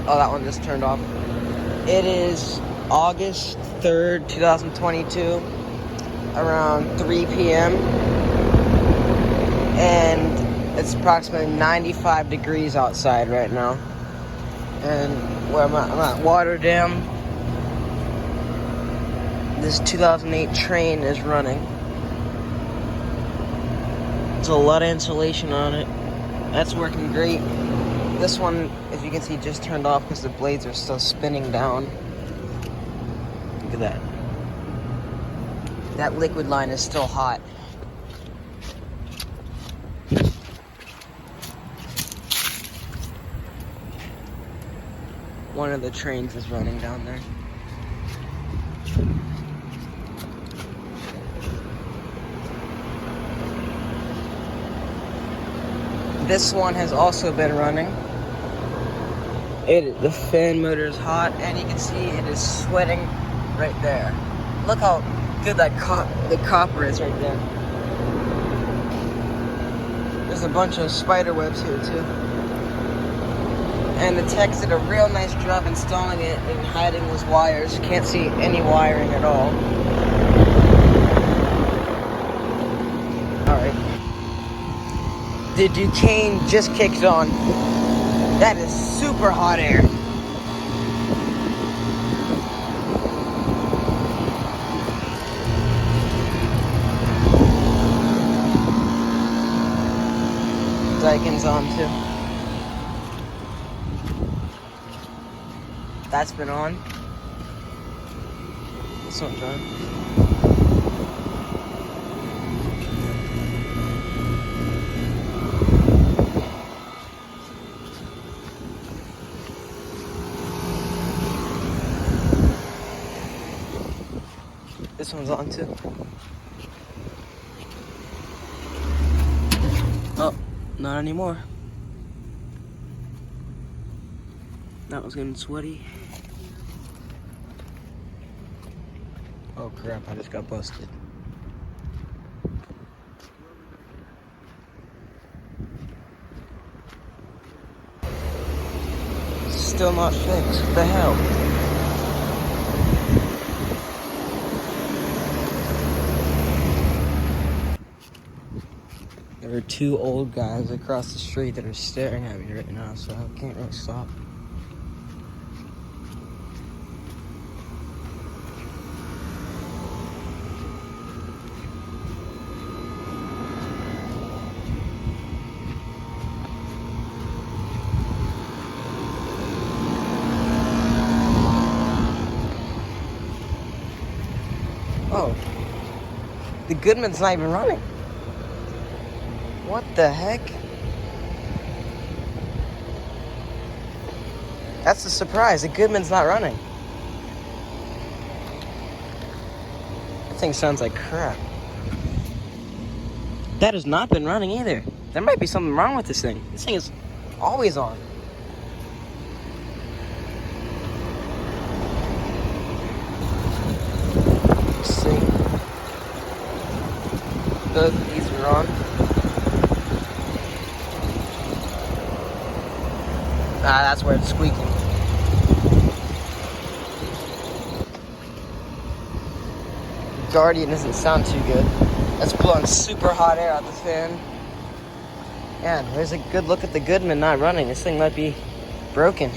Oh, that one just turned off. It is August 3rd, 2022, around 3 p.m. And it's approximately 95 degrees outside right now. And where I'm at Waterdam. This 2008 train is running. There's a lot of insulation on it. That's working great. This one, as you can see, just turned off because the blades are still spinning down. Look at that. That liquid line is still hot. One of the trains is running down there. This one has also been running. The fan motor is hot, and you can see it is sweating right there. Look how good that the copper is right there. There's a bunch of spider webs here too. And the techs did a real nice job installing it and hiding those wires. Can't see any wiring at all. Alright. The Duquesne just kicked on. That is super hot air. Daikin's on too. That's been on. This one's on. This one's on too. Oh, not anymore. That was getting sweaty. Oh crap, I just got busted. Still not fixed. What the hell? There are two old guys across the street that are staring at me right now, so I can't really stop. Oh, the Goodman's not even running. What the heck? That's a surprise. The Goodman's not running. That thing sounds like crap. That has not been running either. There might be something wrong with this thing. This thing is always on. Let's see. Both of these are on. Ah, that's where it's squeaking. Guardian doesn't sound too good. That's blowing super hot air out the fan. Yeah, there's a good look at the Goodman not running. This thing might be broken.